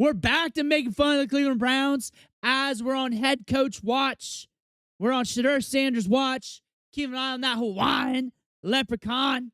We're back to making fun of the Cleveland Browns as we're on head coach watch. We're on Shedeur Sanders watch. Keep an eye on that Hawaiian leprechaun.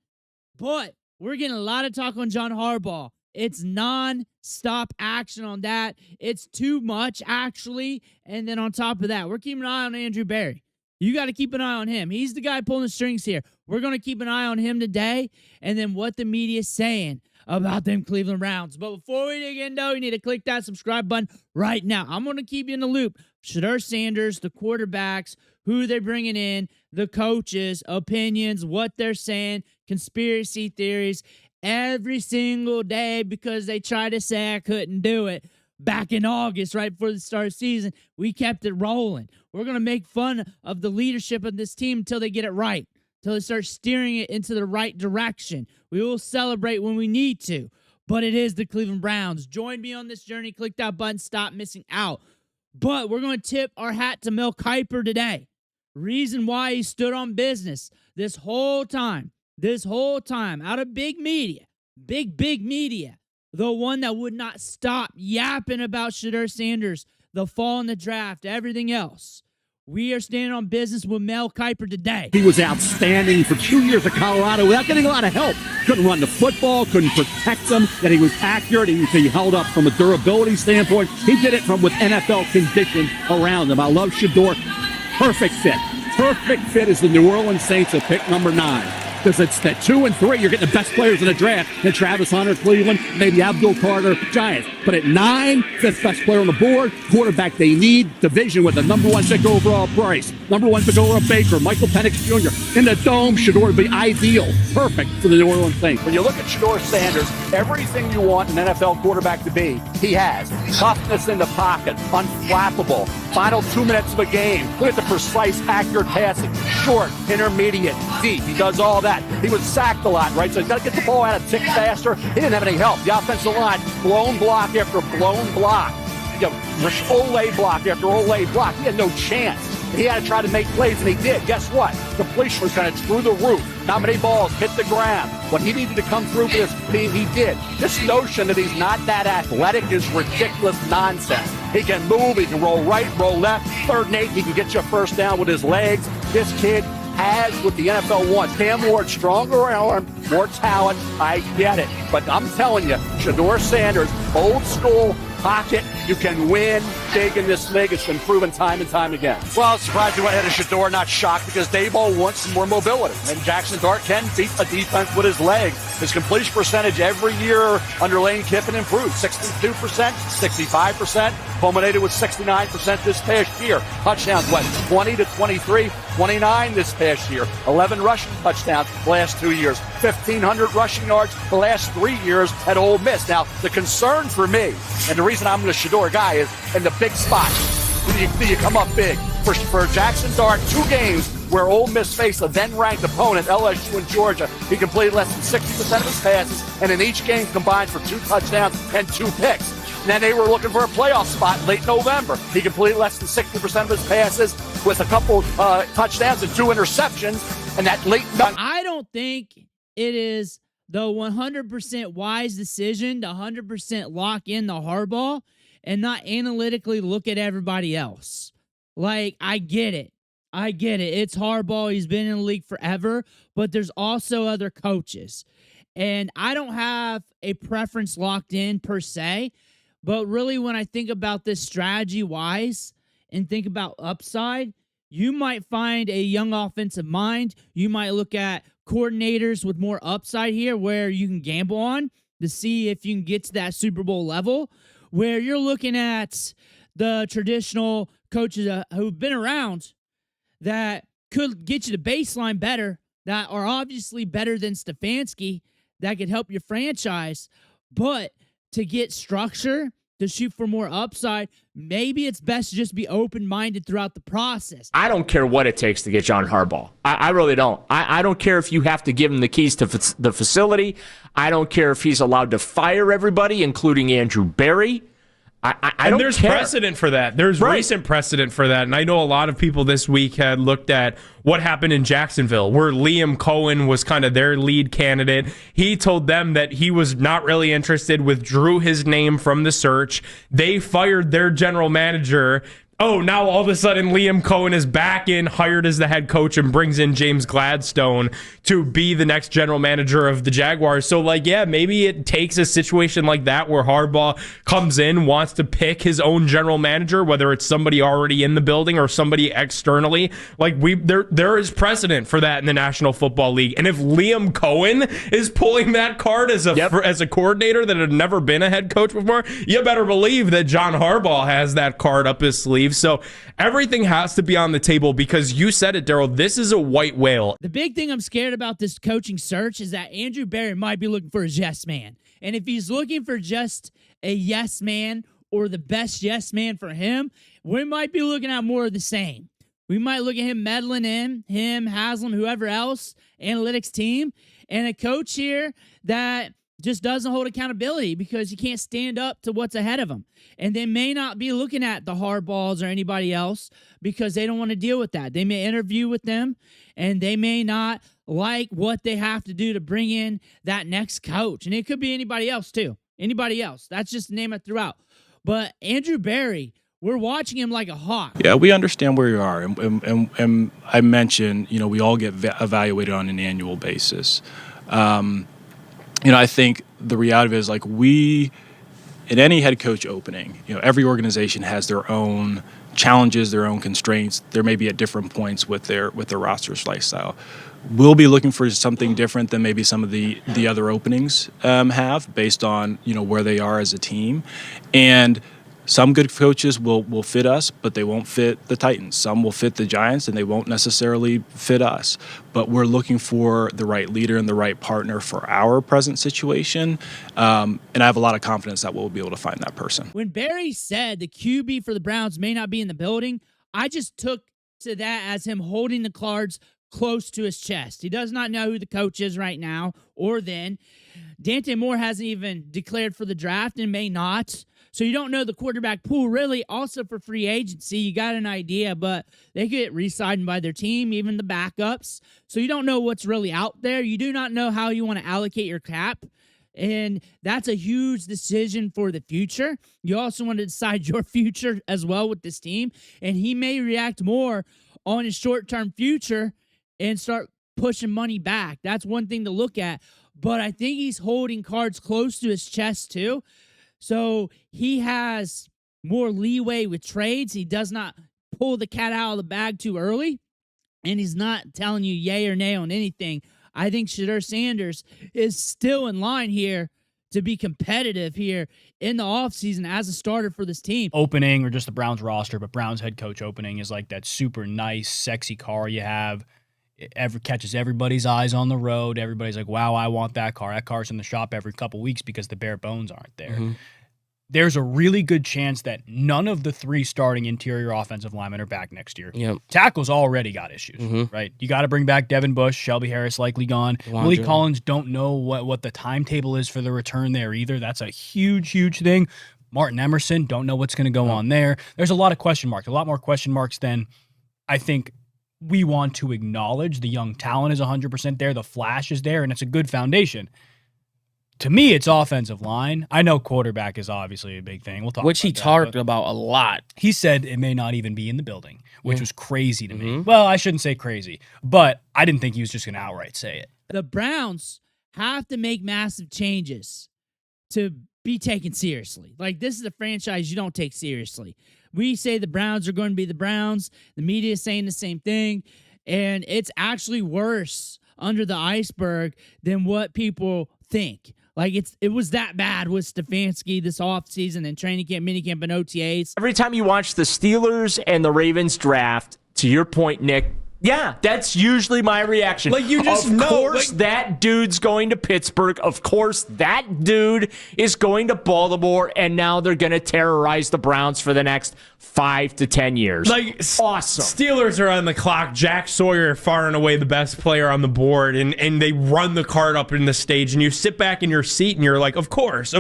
But we're getting a lot of talk on John Harbaugh. It's non-stop action on that. It's too much, actually. And then on top of that, we're keeping an eye on Andrew Berry. You got to keep an eye on him. He's the guy pulling the strings here. We're going to keep an eye on him today and then what the media is saying about them Cleveland Browns. But before we dig in, though, you need to click that subscribe button right now. I'm going to keep you in the loop. Shedeur Sanders, the quarterbacks, who they're bringing in, the coaches, opinions, what they're saying, conspiracy theories, every single day because they tried to say I couldn't do it. Back in August, right before the start of the season, we kept it rolling. We're going to make fun of the leadership of this team until they get it right, until they start steering it into the right direction. We will celebrate when we need to, but it is the Cleveland Browns. Join me on this journey. Click that button. Stop missing out. But we're going to tip our hat to Mel Kiper today. Reason why he stood on business this whole time, out of big media, big media. The one that would not stop yapping about Shedeur Sanders, the fall in the draft, everything else. We are standing on business with Mel Kiper today. He was outstanding for 2 years at Colorado without getting a lot of help. Couldn't run the football, couldn't protect them, yet he was accurate. He held up from a durability standpoint. He did it with NFL conditions around him. I love Shedeur. Perfect fit. Perfect fit as the New Orleans Saints at pick number 9. Because it's that 2 and 3, you're getting the best players in the draft. And Travis Hunter, Cleveland, maybe Abdul Carter, Giants. But at 9, fifth best player on the board, quarterback they need, division with the number 1 pick overall Bryce, number 1 pick overall Baker, Michael Penix Jr. In the dome, Shedeur would be ideal. Perfect for the New Orleans Saints. When you look at Shedeur Sanders, everything you want an NFL quarterback to be, he has. Toughness in the pocket, unflappable, final 2 minutes of a game. Look at the precise, accurate passing, short, intermediate, deep. He does all that. He was sacked a lot, right? So he's got to get the ball out a tick faster. He didn't have any help. The offensive line, blown block after blown block. You know, Olay block after Olay block. He had no chance. He had to try to make plays, and he did. Guess what? Completion was kind of through the roof. Not many balls hit the ground. What he needed to come through for this team, he did. This notion that he's not that athletic is ridiculous nonsense. He can move. He can roll right, roll left. 3rd and 8, he can get you a first down with his legs. This kid has what the NFL wants. Cam Ward, stronger arm, more talent. I get it. But I'm telling you, Shedeur Sanders, old school, pocket, you can win big in this league. It's been proven time and time again. Well, I'm surprised you went ahead of Shedeur, not shocked, because Daboll wants some more mobility. And Jackson Dart can beat a defense with his legs. His completion percentage every year under Lane Kiffin improved. 62%, 65%, culminated with 69% this past year. Touchdowns, 20 to 23, 29 this past year. 11 rushing touchdowns the last 2 years. 1,500 rushing yards the last 3 years at Ole Miss. Now, the concern for me, and the reason I'm the Shedeur guy, is in the big spot. Do you come up big? For Jackson Dart, 2 games where Ole Miss faced a then-ranked opponent, LSU and Georgia, he completed less than 60% of his passes, and in each game combined for 2 touchdowns and 2 picks. And then they were looking for a playoff spot late November. He completed less than 60% of his passes with a couple touchdowns and 2 interceptions, and that late... I don't think it is the 100% wise decision to 100% lock in the Harbaugh and not analytically look at everybody else. Like, I get it. It's Harbaugh. He's been in the league forever, but there's also other coaches. And I don't have a preference locked in per se, but really when I think about this strategy-wise and think about upside, you might find a young offensive mind. You might look at coordinators with more upside here where you can gamble on to see if you can get to that Super Bowl level, where you're looking at the traditional coaches who've been around that could get you the baseline better, that are obviously better than Stefanski, that could help your franchise. But to get structure, to shoot for more upside, maybe it's best to just be open-minded throughout the process. I don't care what it takes to get John Harbaugh. I really don't. I don't care if you have to give him the keys to the facility. I don't care if he's allowed to fire everybody, including Andrew Berry. I and don't there's care. precedent for that. There's recent precedent for that. And I know a lot of people this week had looked at what happened in Jacksonville, where Liam Cohen was kind of their lead candidate. He told them that he was not really interested, withdrew his name from the search. They fired their general manager. Oh, now all of a sudden Liam Cohen is back in, hired as the head coach, and brings in James Gladstone to be the next general manager of the Jaguars. So, maybe it takes a situation like that where Harbaugh comes in, wants to pick his own general manager, whether it's somebody already in the building or somebody externally. There is precedent for that in the National Football League. And if Liam Cohen is pulling that card as a coordinator that had never been a head coach before, you better believe that John Harbaugh has that card up his sleeve. So everything has to be on the table because you said it, Daryl. This is a white whale. The big thing I'm scared about this coaching search is that Andrew Berry might be looking for a yes man. And if he's looking for just a yes man or the best yes man for him, we might be looking at more of the same. We might look at him meddling in, him, Haslam, whoever else, analytics team, and a coach here that just doesn't hold accountability because he can't stand up to what's ahead of him. And they may not be looking at the Harbaughs or anybody else because they don't want to deal with that. They may interview with them, and they may not like what they have to do to bring in that next coach. And it could be anybody else, too. Anybody else. That's just the name I threw out. But Andrew Berry, we're watching him like a hawk. Yeah, we understand where you are. And I mentioned, we all get evaluated on an annual basis. I think the reality is in any head coach opening, every organization has their own challenges, their own constraints. There may be at different points with their roster's lifestyle. We'll be looking for something different than maybe some of the other openings have based on, where they are as a team. And some good coaches will fit us, but they won't fit the Titans. Some will fit the Giants, and they won't necessarily fit us. But we're looking for the right leader and the right partner for our present situation. And I have a lot of confidence that we'll be able to find that person. When Barry said the QB for the Browns may not be in the building, I just took to that as him holding the cards close to his chest. He does not know who the coach is right now or then. Dante Moore hasn't even declared for the draft and may not. So you don't know the quarterback pool really. Also for free agency, you got an idea, but they could get re-signed by their team, even the backups. So you don't know what's really out there. You do not know how you want to allocate your cap. And that's a huge decision for the future. You also want to decide your future as well with this team. And he may react more on his short-term future and start pushing money back. That's one thing to look at. But I think he's holding cards close to his chest too. So he has more leeway with trades. He does not pull the cat out of the bag too early. And he's not telling you yay or nay on anything. I think Shedeur Sanders is still in line here to be competitive here in the offseason as a starter for this team. Opening or just the Browns roster, but Browns head coach opening is like that super nice, sexy car you have. It catches everybody's eyes on the road. Everybody's like, wow, I want that car. That car's in the shop every couple weeks because the bare bones aren't there. Mm-hmm. There's a really good chance that none of the three starting interior offensive linemen are back next year. Yep. Tackles already got issues, right? You got to bring back Devin Bush, Shelby Harris likely gone. Willie Collins, don't know what the timetable is for the return there either. That's a huge, huge thing. Martin Emerson, don't know what's going to go on there. There's a lot of question marks, a lot more question marks than I think we want to acknowledge. The young talent is 100% there. The flash is there, and it's a good foundation. To me, it's offensive line. I know quarterback is obviously a big thing. We'll talk which about he that, talked about a lot. He said it may not even be in the building, which was crazy to me. Well, I shouldn't say crazy, but I didn't think he was just going to outright say it. The Browns have to make massive changes to be taken seriously. Like, this is a franchise you don't take seriously. We say the Browns are going to be the Browns. The media is saying the same thing. And it's actually worse under the iceberg than what people think. Like, it was that bad with Stefanski this offseason and training camp, minicamp, and OTAs. Every time you watch the Steelers and the Ravens draft, to your point, Nick, Yeah, that's usually my reaction. Like, you just know. Of course, like, that dude's going to Pittsburgh. Of course, that dude is going to Baltimore, and now they're going to terrorize the Browns for the next 5 to 10 years. Like, awesome. Steelers are on the clock. Jack Sawyer, far and away the best player on the board, and they run the card up in the stage, and you sit back in your seat, and you're like, of course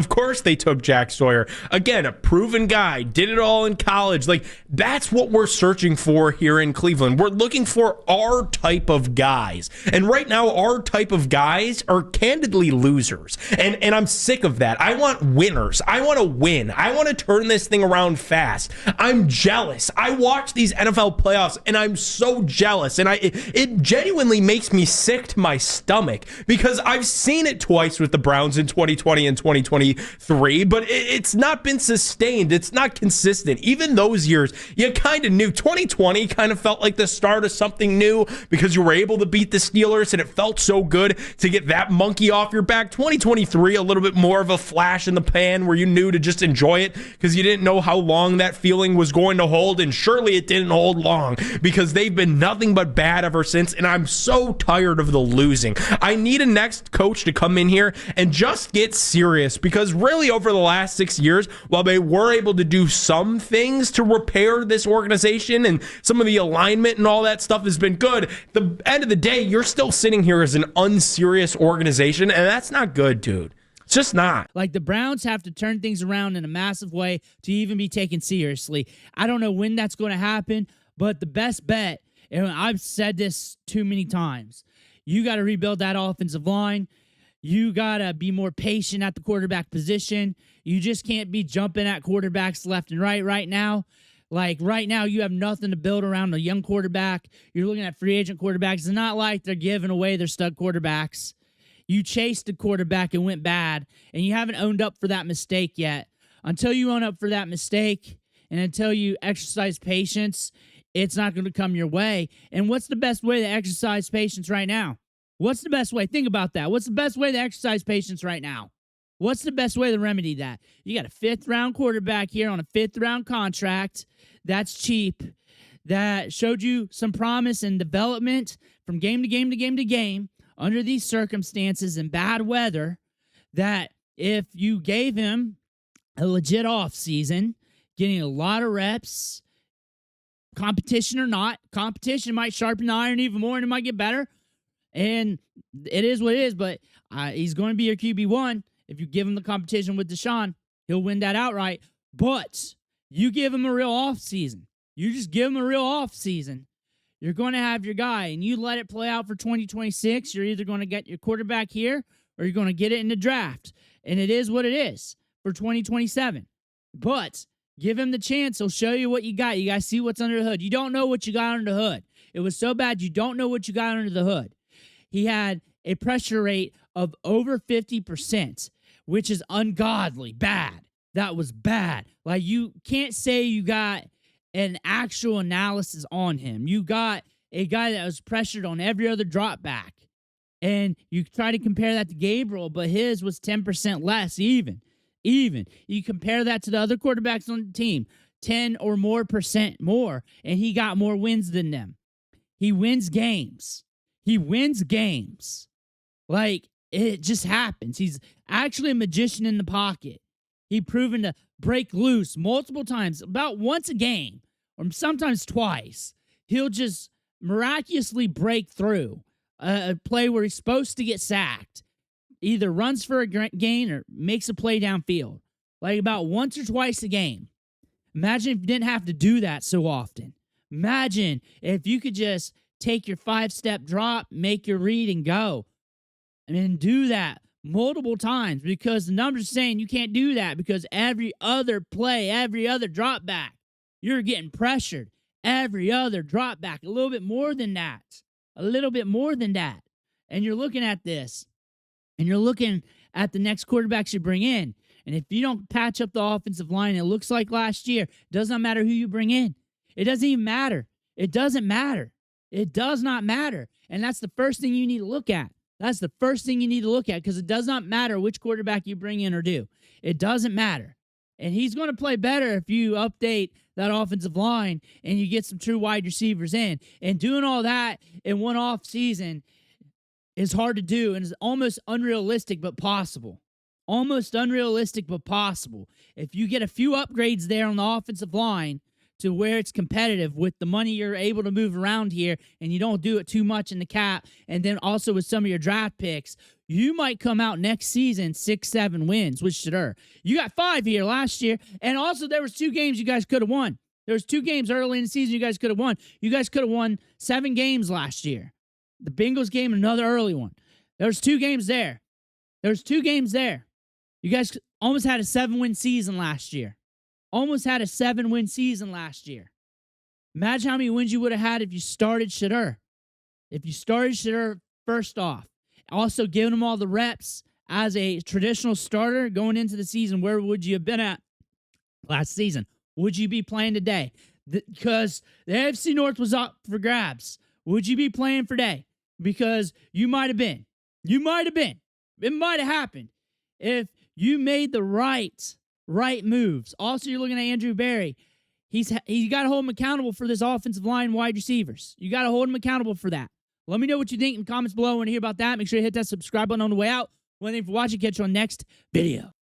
they took Jack Sawyer. Again, a proven guy, did it all in college. Like, that's what we're searching for here in Cleveland. We're looking for our type of guys. And right now, our type of guys are candidly losers. And I'm sick of that. I want winners. I want to win. I want to turn this thing around fast. I'm jealous. I watch these NFL playoffs and I'm so jealous. And it genuinely makes me sick to my stomach because I've seen it twice with the Browns in 2020 and 2023, but it's not been sustained. It's not consistent. Even those years, you kind of knew. 2020 kind of felt like the start of something new because you were able to beat the Steelers and it felt so good to get that monkey off your back. 2023, a little bit more of a flash in the pan where you knew to just enjoy it because you didn't know how long that feeling was going to hold, and surely it didn't hold long because they've been nothing but bad ever since, and I'm so tired of the losing. I need a next coach to come in here and just get serious because really over the last 6 years, while they were able to do some things to repair this organization and some of the alignment and all that stuff has been good, at the end of the day, you're still sitting here as an unserious organization, and that's not good, dude. It's just not. Like, the Browns have to turn things around in a massive way to even be taken seriously. I don't know when that's going to happen, but the best bet, and I've said this too many times, you got to rebuild that offensive line. You got to be more patient at the quarterback position. You just can't be jumping at quarterbacks left and right now. Like, right now, you have nothing to build around a young quarterback. You're looking at free agent quarterbacks. It's not like they're giving away their stud quarterbacks. You chased a quarterback and went bad, and you haven't owned up for that mistake yet. Until you own up for that mistake and until you exercise patience, it's not going to come your way. And what's the best way to exercise patience right now? What's the best way? Think about that. What's the best way to exercise patience right now? What's the best way to remedy that? You got a 5th-round quarterback here on a 5th-round contract. That's cheap. That showed you some promise and development from game to game to game to game under these circumstances and bad weather, that if you gave him a legit offseason, getting a lot of reps, competition or not, competition might sharpen the iron even more and it might get better. And it is what it is, but he's going to be your QB1. If you give him the competition with Deshaun, he'll win that outright. But you give him a real offseason. You just give him a real offseason. You're going to have your guy, and you let it play out for 2026. You're either going to get your quarterback here or you're going to get it in the draft. And it is what it is for 2027. But give him the chance. He'll show you what you got. You guys see what's under the hood. You don't know what you got under the hood. It was so bad you don't know what you got under the hood. He had a pressure rate of over 50%, which is ungodly bad. That was bad. Like, you can't say you got an actual analysis on him. You got a guy that was pressured on every other drop back. And you try to compare that to Gabriel, but his was 10% less even. You compare that to the other quarterbacks on the team, 10 or more percent more, and he got more wins than them. He wins games. Like, it just happens. He's actually a magician in the pocket. He's proven to break loose multiple times, about once a game, or sometimes twice. He'll just miraculously break through a play where he's supposed to get sacked, either runs for a gain or makes a play downfield, like about once or twice a game. Imagine if you didn't have to do that so often. Imagine if you could just take your 5-step drop, make your read, and go. And then do that multiple times, because the numbers are saying you can't do that, because every other play, every other drop back, you're getting pressured. Every other drop back, a little bit more than that. And you're looking at this, and you're looking at the next quarterbacks you bring in. And if you don't patch up the offensive line, it looks like last year, it does not matter who you bring in. It doesn't even matter. It doesn't matter. It does not matter. And that's the first thing you need to look at. That's the first thing you need to look at, because it does not matter which quarterback you bring in or do. It doesn't matter. And he's going to play better if you update that offensive line and you get some true wide receivers in. And doing all that in one off season is hard to do and is almost unrealistic but possible. Almost unrealistic but possible. If you get a few upgrades there on the offensive line to where it's competitive with the money you're able to move around here and you don't do it too much in the cap, and then also with some of your draft picks, you might come out next season 6-7 wins with Shedeur. You got 5 here last year, and also there was 2 games you guys could have won. There was 2 games early in the season you guys could have won. You guys could have won 7 games last year. The Bengals game, another early one. There's 2 games there. There's 2 games there. You guys almost had a 7-win season last year. Almost had a 7-win season last year. Imagine how many wins you would have had if you started Shedeur. If you started Shedeur first off. Also giving him all the reps as a traditional starter going into the season. Where would you have been at last season? Would you be playing today? Because the AFC North was up for grabs. Would you be playing today? Because you might have been. You might have been. It might have happened if you made the right moves. Also, you're looking at Andrew Berry. You got to hold him accountable for this offensive line wide receivers. You got to hold him accountable for that. Let me know what you think in the comments below. I want to hear about that. Make sure you hit that subscribe button on the way out. One thing for watching. Catch you on next video.